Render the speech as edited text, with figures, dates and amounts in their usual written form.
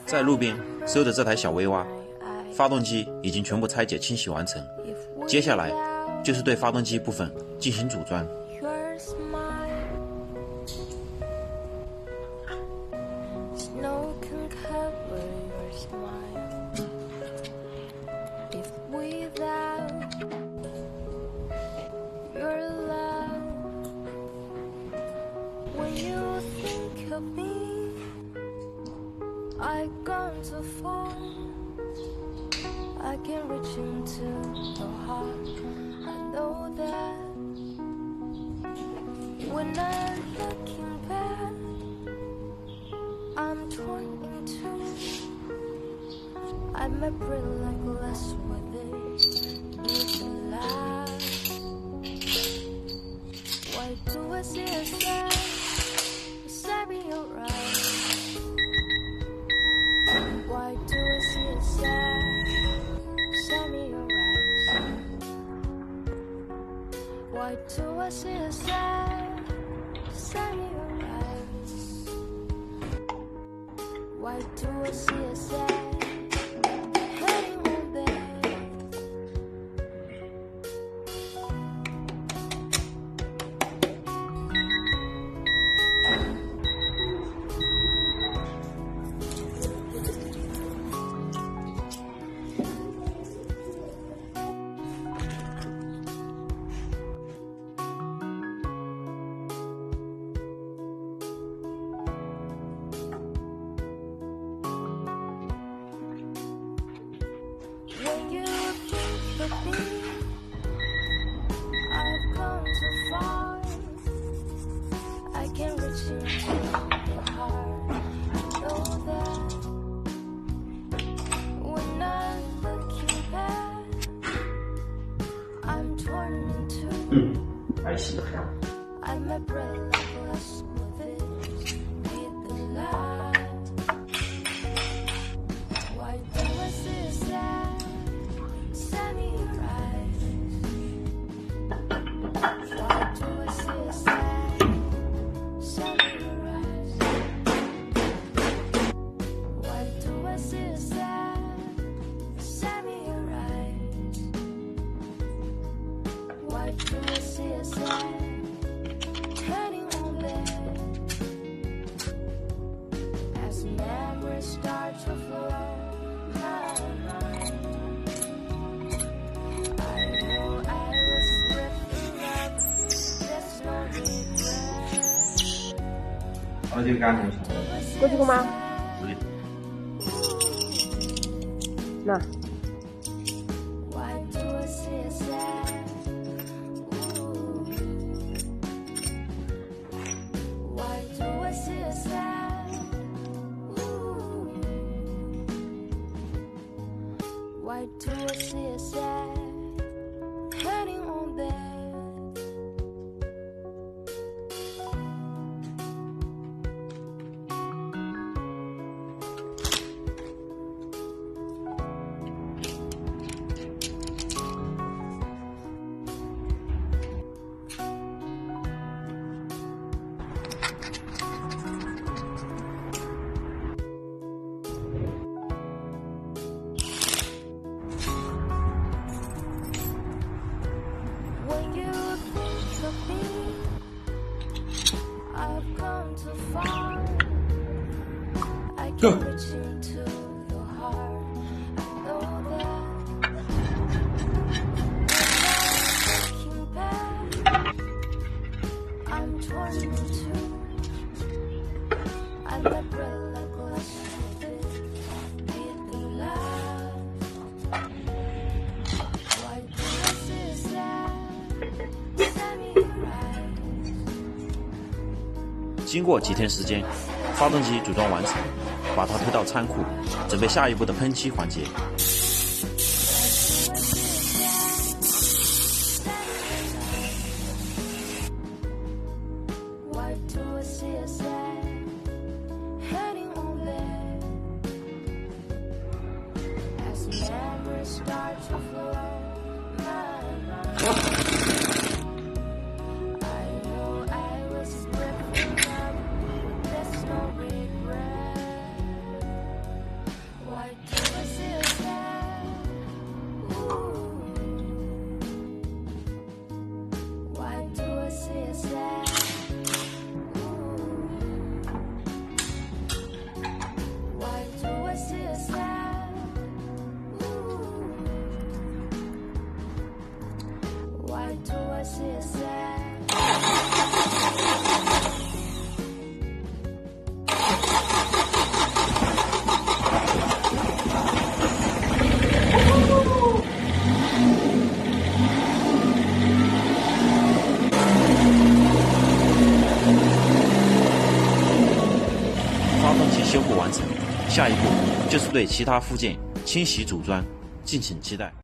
在路边收的这台小威蛙，发动机已经全部拆解清洗完成，接下来就是对发动机部分进行组装。I've gone too far. I can reach into your heart. I know that when I'm looking back, I'm torn in two. I might break like glass with it. With the light. Why do I see a sign? Beside me, alright. Why do I see a sign? Send me your eyes. Why do I see a sign? Send me your eyes. Why do I see a sign? Heading home there. When you think of me, I've gone too far. I can reach into your heart. I know that when I'm looking back, I'm torn in two. I'm a breathless with it, with the light. Why do I see a sign? Send me your eyes. Why do I see a sign? Send me your eyes. Why do I see a sign? Send me your eyes. Why do I see a sign? Turning on there. As memories start to flow. 어딜 가는 거? 꺼지고 마. 나. Why do I see a sign? Why do I see a sign? Why do I see a sign? Heading on there. When you think of me, I've come too far. I can reach into your heart. I know that when I'm looking back, I'm torn in two. I'm a breath like glass with it, with the light. Why do I see a sign? Send me your eyes. 经过几天时间，发动机组装完成，把它推到仓库，准备下一步的喷漆环节。Why do I see a sign? Heading on there. As memories start to flow. I know I was drifting up. There's no regret. headed towards suicide.发动机修复完成，下一步就是对其他附件清洗组装，敬请期待。